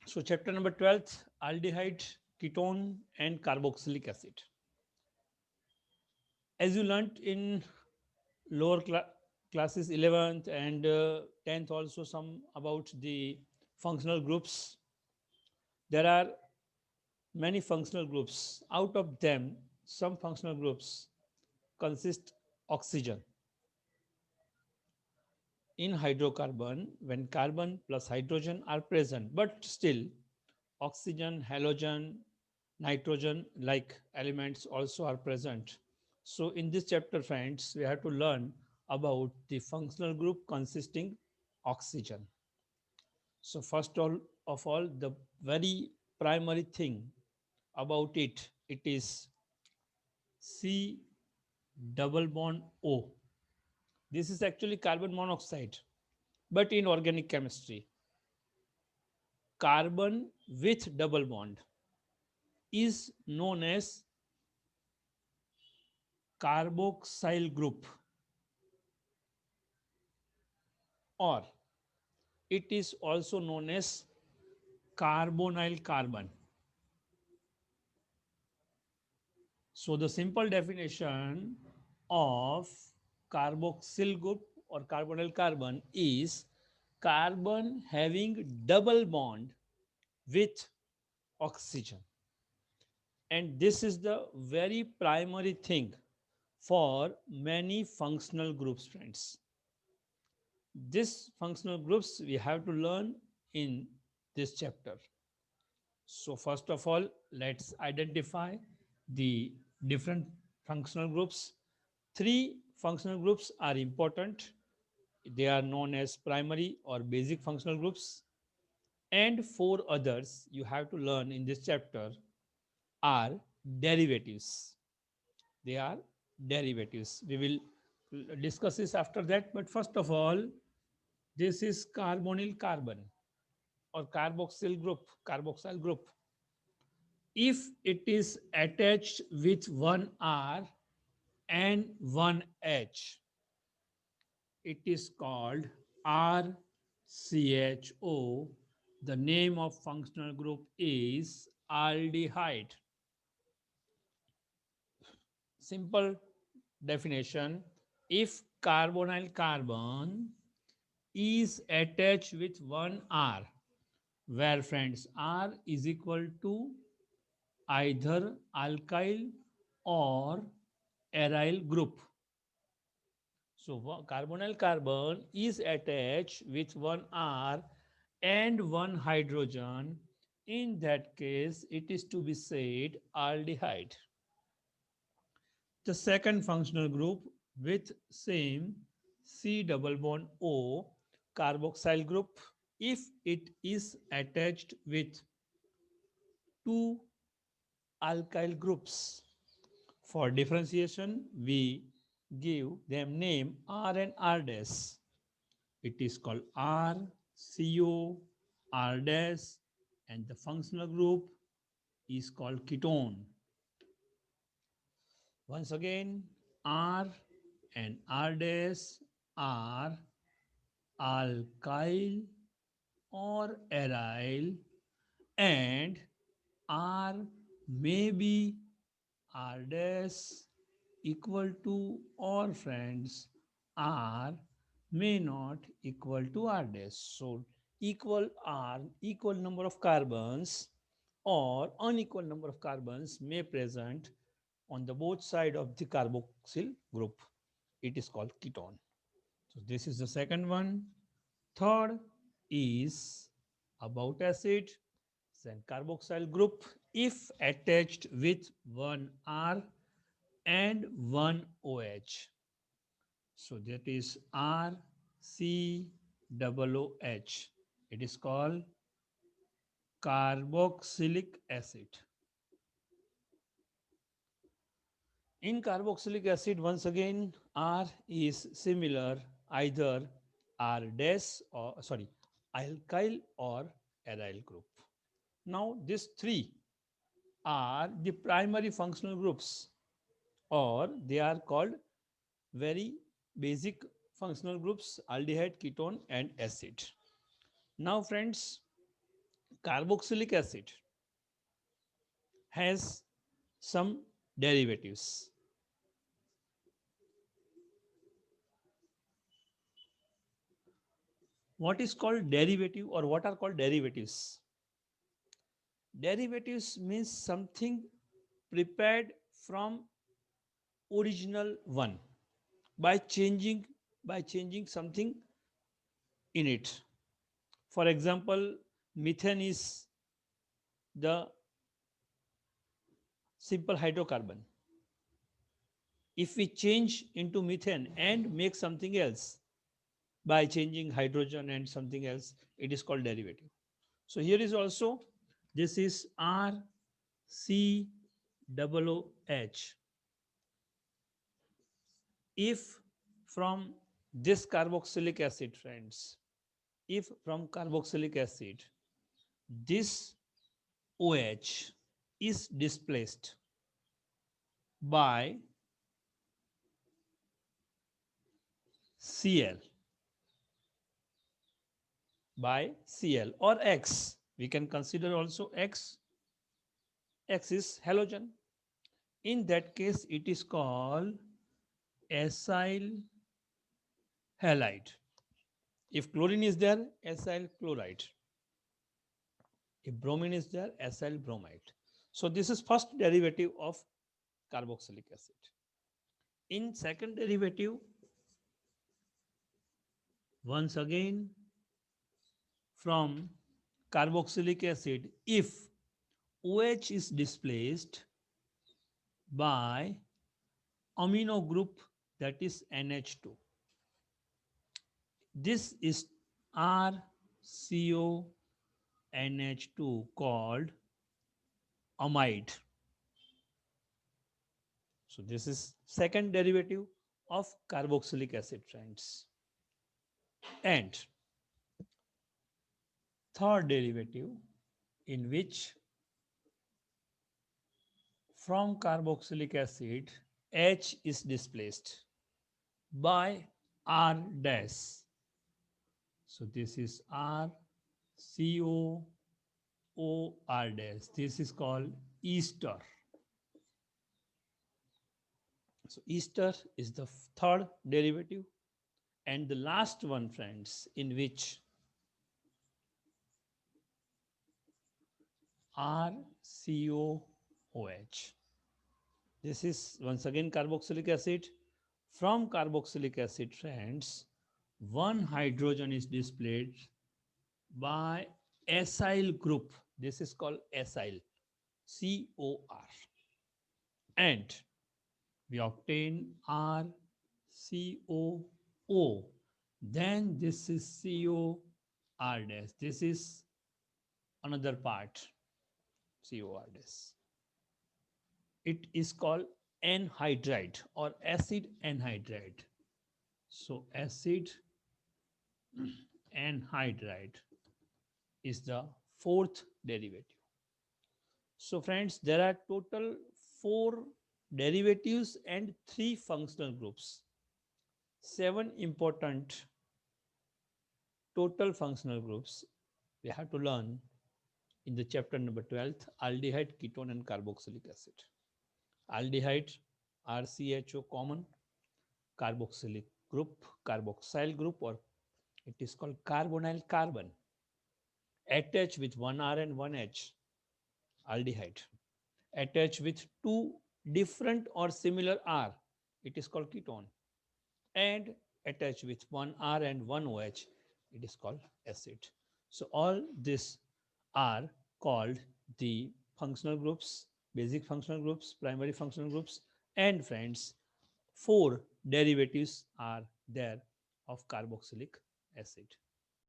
So chapter number 12, aldehyde, ketone and carboxylic acid. As you learnt in lower classes 11th and 10th also some about the functional groups, there are many functional groups. Out of them, some functional groups consist oxygen in hydrocarbon when carbon plus hydrogen are present, but still oxygen, halogen, nitrogen like elements also are present. So in this chapter, friends, we have to learn about the functional group consisting oxygen. So first of all, the very primary thing about it is C double bond O. This is actually carbon monoxide, but in organic chemistry, carbon with double bond is known as carboxyl group, or it is also known as carbonyl carbon. So the simple definition of carboxyl group or carbonyl carbon is carbon having double bond with oxygen. And this is the very primary thing for many functional groups, friends. This functional groups we have to learn in this chapter. So first of all, let's identify the different functional groups. Three functional groups are important. They are known as primary or basic functional groups. And four others you have to learn in this chapter are derivatives. They are derivatives. We will discuss this after that. But first of all, this is carbonyl carbon or carboxyl group. If it is attached with one R and one H, it is called RCHO. The name of functional group is aldehyde. Simple definition: if carbonyl carbon is attached with one R, where friends R is equal to either alkyl or aryl group. So carbonyl carbon is attached with one R and one hydrogen. In that case, it is to be said aldehyde. The second functional group with same C double bond O, carboxyl group, if it is attached with two alkyl groups. For differentiation, we give them name R and R dash. It is called R, CO, R dash, and the functional group is called ketone. Once again, R and R dash are alkyl or aryl, and R may be R dash equal to, or friends, R may not equal to R dash. So equal R, equal number of carbons or unequal number of carbons may present on the both side of the carboxyl group. It is called ketone. So this is the second one. Third is about acid. Then carboxyl group, if attached with one R and one OH. So that is RCOOH. It is called carboxylic acid. In carboxylic acid, once again, R is similar, either R dash or sorry, alkyl or aryl group. Now, these three are the primary functional groups, or they are called very basic functional groups: aldehyde, ketone, and acid. Now, friends, carboxylic acid has some derivatives. What is called derivative or what are called derivatives? Derivatives means something prepared from original one by changing something in it. For example, methane is the simple hydrocarbon. If we change into methane and make something else by changing hydrogen and something else, it is called derivative. So here is also, this is RCOOH. If from this carboxylic acid, friends, if from carboxylic acid this OH is displaced by Cl, or X, we can consider also X. X is halogen. In that case, it is called acyl halide. If chlorine is there, acyl chloride. If bromine is there, acyl bromide. So this is first derivative of carboxylic acid. In second derivative, once again from carboxylic acid, if OH is displaced by amino group, that is NH2. This is RCONH2 called amide. So this is second derivative of carboxylic acid, friends. And third derivative, in which from carboxylic acid H is displaced by R dash. So this is RCOOR dash. This is called ester. So ester is the third derivative. And the last one, friends, in which RCOOH. This is once again carboxylic acid. From carboxylic acid, friends, one hydrogen is displayed by acyl group. This is called acyl, COR. And we obtain RCOO. Then this is COR dash. This is another part, COR dash. It is called anhydride or acid anhydride. So acid anhydride is the fourth derivative. So friends, there are total 4 derivatives and 3 functional groups. 7 important total functional groups we have to learn in the chapter number 12, aldehyde, ketone and carboxylic acid. Aldehyde, RCHO common, carboxylic group, carboxyl group, or it is called carbonyl carbon, attached with one R and one H, aldehyde. Attached with 2 different or similar R, it is called ketone. And attached with one R and one OH, it is called acid. So all these are called the functional groups, basic functional groups, primary functional groups, and friends, 4 derivatives are there of carboxylic acid.